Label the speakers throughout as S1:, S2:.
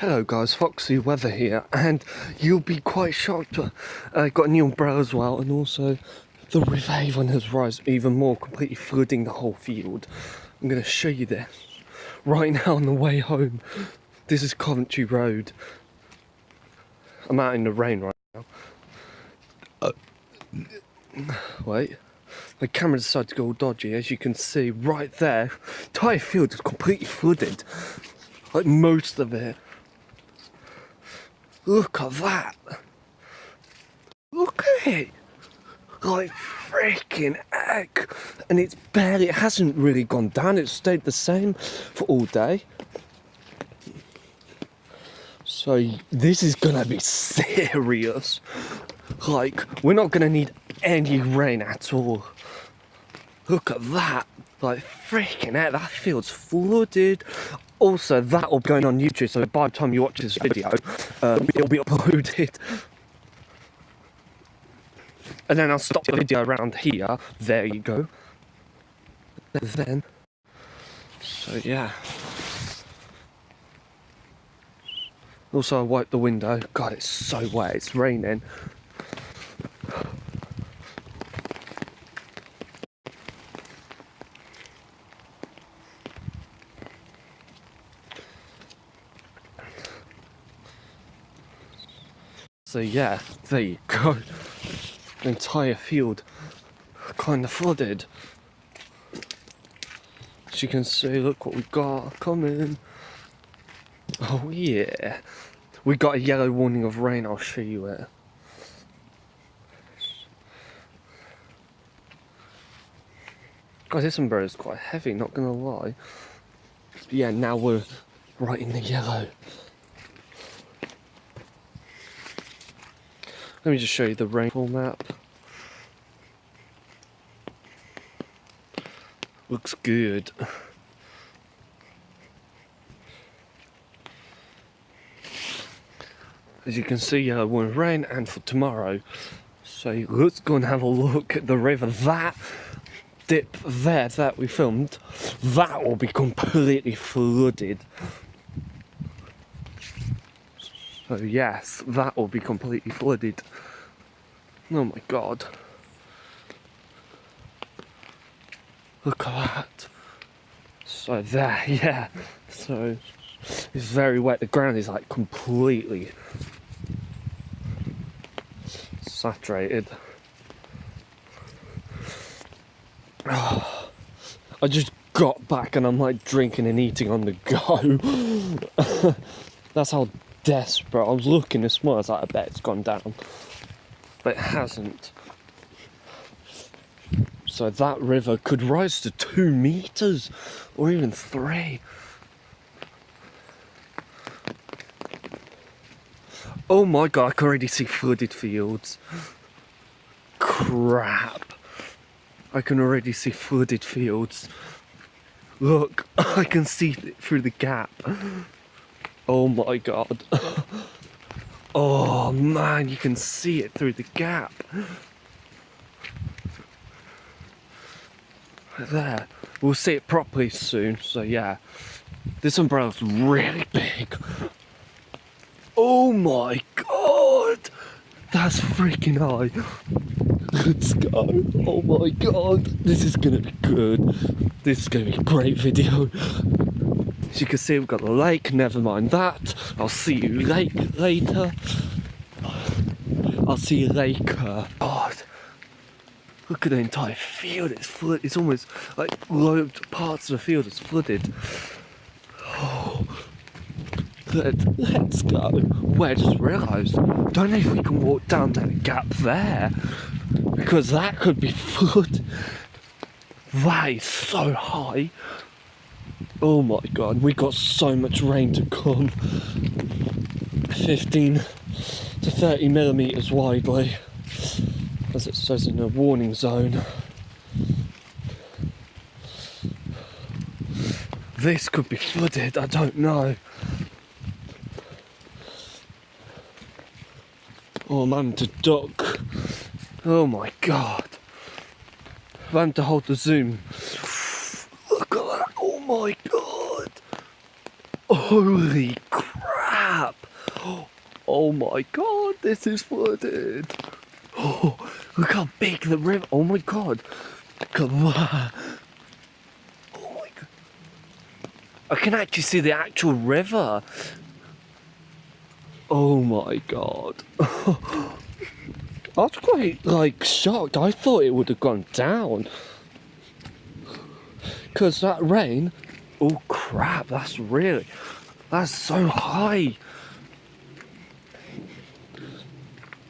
S1: Hello guys, Foxy Weather here, and you'll be quite shocked. I got a new umbrella as well, and also the River Avon has risen even more, completely flooding the whole field. I'm going to show you this right now on the way home. This is Coventry Road. I'm out in the rain right now. Wait. My camera decided to go all dodgy. As you can see right there, the entire field is completely flooded. Like most of it. Look at that. Look at it. Like freaking heck. And it hasn't really gone down. It's stayed the same for all day. So this is gonna be serious. Like, we're not gonna need any rain at all. Look at that. Like freaking heck, that field's flooded. Also, that will be going on YouTube, so by the time you watch this video, it'll be uploaded. And then I'll stop the video around here. There you go. Then, so yeah. Also, I wiped the window. God, it's so wet. It's raining. So yeah, there you go. The entire field kind of flooded. As you can see, look what we got coming. Oh yeah. We got a yellow warning of rain, I'll show you it. Guys, this umbrella is quite heavy, not gonna lie. But yeah, now we're right in the yellow. Let me just show you the rainfall map. Looks good. As you can see, yellow warning of rain, and for tomorrow. So let's go and have a look at the river. That dip there that we filmed, that will be completely flooded. So yes, that will be completely flooded. Oh my god. Look at that. So there, yeah. So it's very wet. The ground is like completely saturated. Oh, I just got back and I'm like drinking and eating on the go. That's how desperate. I was looking this morning, I was like, I bet it's gone down. But it hasn't. So that river could rise to 2 meters or even 3. Oh my god, I can already see flooded fields. Crap. I can already see flooded fields. Look, I can see it through the gap. Oh my god. Oh man, you can see it through the gap. There. We'll see it properly soon, so yeah. This umbrella's really big. Oh my god! That's freaking high. Let's go. Oh my god. This is gonna be good. This is gonna be a great video. As you can see, we've got the lake. Never mind that. I'll see you later. I'll see you later. God. Look at the entire field. It's flooded. It's almost like loads parts of the field is flooded. Oh. Let's go. Well, I just realised, don't know if we can walk down that gap there, because that could be flood. That is so high. Oh my god, we got so much rain to come. 15 to 30 millimetres widely, as it says in the warning zone. This could be flooded, I don't know. Oh, I'm having to duck. Oh my god. I'm having to hold the zoom. Look at that. Oh my god. Holy crap. Oh my god, this is flooded. Oh, look how big the river. Oh my god. Come on. Oh my god. I can actually see the actual river. Oh my god. I was quite like shocked. I thought it would have gone down. Because that rain. Oh crap, that's so high.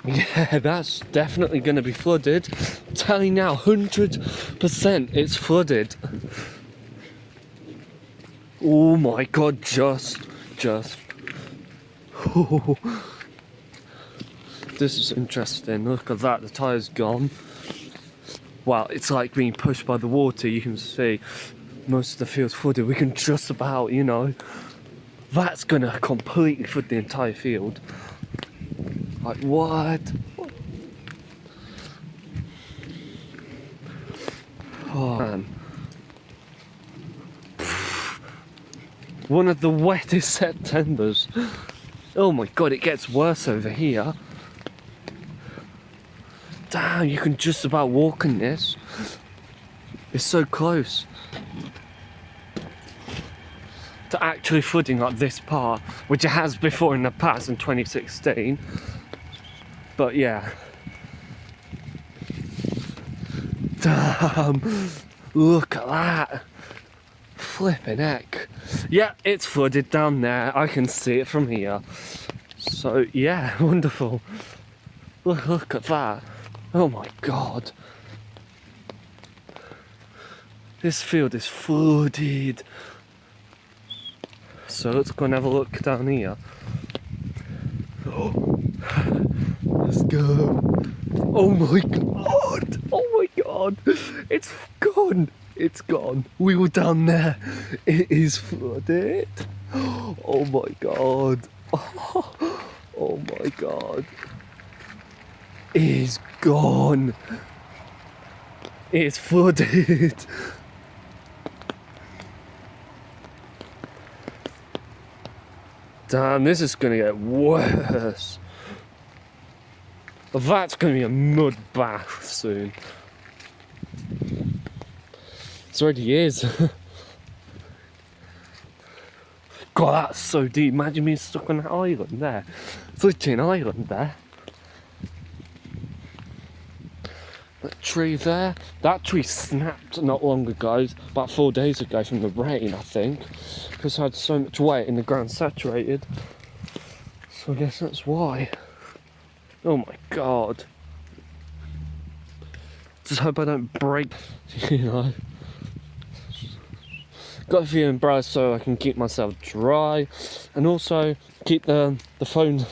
S1: Yeah, that's definitely going to be flooded. I'm telling you now, 100% it's flooded. Oh my god, just. Oh. This is interesting. Look at that, the tyre's gone. Wow, it's like being pushed by the water. You can see most of the field's flooded. We can just about, you know, that's going to completely flood the entire field. Like, what? Oh, man. One of the wettest Septembers. Oh my god, it gets worse over here. Damn, you can just about walk in this. It's so close to actually flooding like this part, which it has before in the past in 2016. But yeah. Damn, look at that. Flipping heck. Yeah, it's flooded down there. I can see it from here. So yeah, wonderful. Look at that. Oh my god. This field is flooded. So let's go and have a look down here. Let's go. Oh my god. Oh my god. It's gone. It's gone. We were down there. It is flooded. Oh my god. Oh my god. It is gone. It's flooded. Damn, this is gonna get worse. That's gonna be a mud bath soon. It already is. God, that's so deep. Imagine being stuck on that island there. It's literally an island there. That tree there. That tree snapped not long ago, about 4 days ago from the rain, I think. Because it had so much weight and the ground saturated. So I guess that's why. Oh my god. Just hope I don't break, you know. Got a few umbrellas so I can keep myself dry, and also keep the phone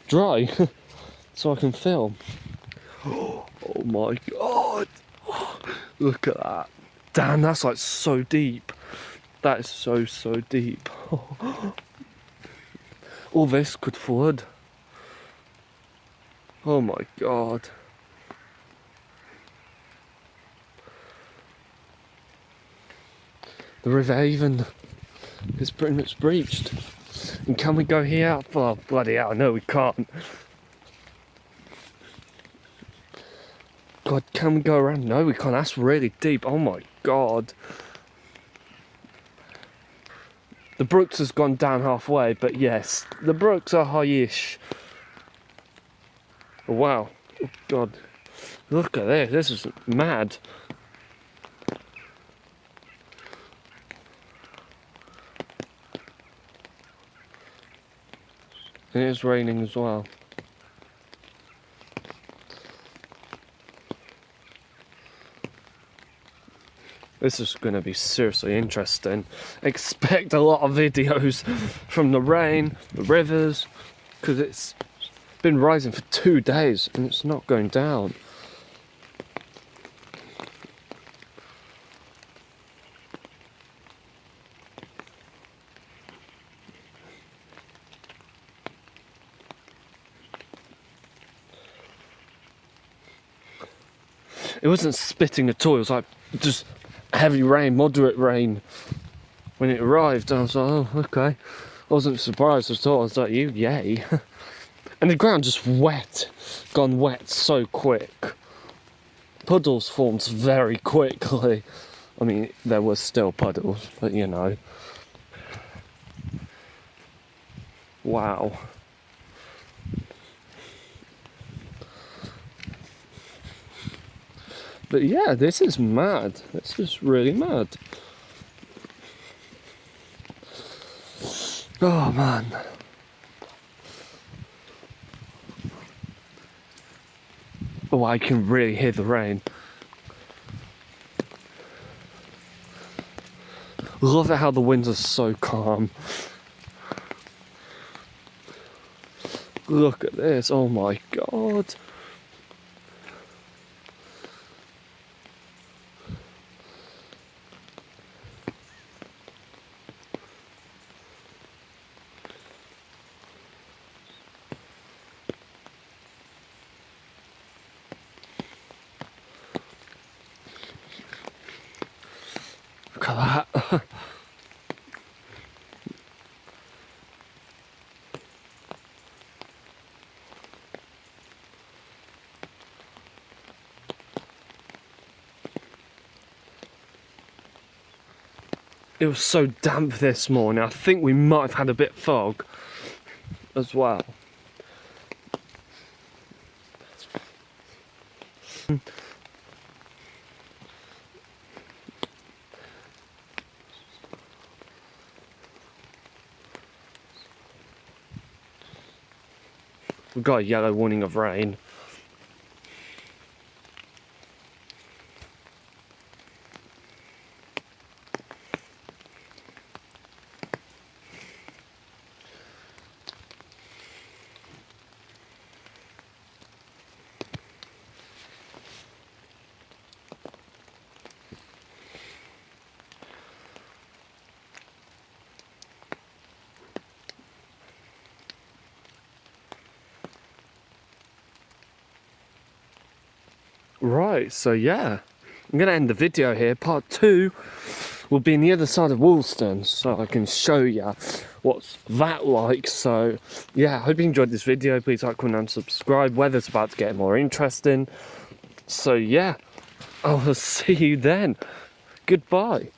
S1: dry so I can film. Oh my god! Look at that! Damn, that's like so deep. That is so deep. All this could flood. Oh my god. The River Avon is pretty much breached. And can we go here? Oh, bloody hell, no we can't. God, can we go around? No we can't, that's really deep. Oh my god. The brooks has gone down halfway, but yes, the brooks are high-ish. Oh, wow, oh god. Look at this is mad. And it is raining as well. This is going to be seriously interesting. Expect a lot of videos from the rain, the rivers, because it's been rising for 2 days and it's not going down. It wasn't spitting at all, it was like just heavy rain, moderate rain when it arrived. I was like, oh, okay. I wasn't surprised at all. I was like, you, yay. And the ground just wet, gone wet so quick. Puddles formed very quickly. I mean, there was still puddles, but you know. Wow. But yeah, this is mad. This is really mad. Oh man. Oh, I can really hear the rain. Love it how the winds are so calm. Look at this, oh my god. Look at that. It was so damp this morning. I think we might have had a bit of fog as well. We've got a yellow warning of rain. Right, so yeah, I'm gonna end the video here. Part 2 will be on the other side of Woolston, so I can show you what's that like. So yeah, I hope you enjoyed this video. Please like, comment and subscribe. Weather's about to get more interesting. So yeah, I will see you then. Goodbye.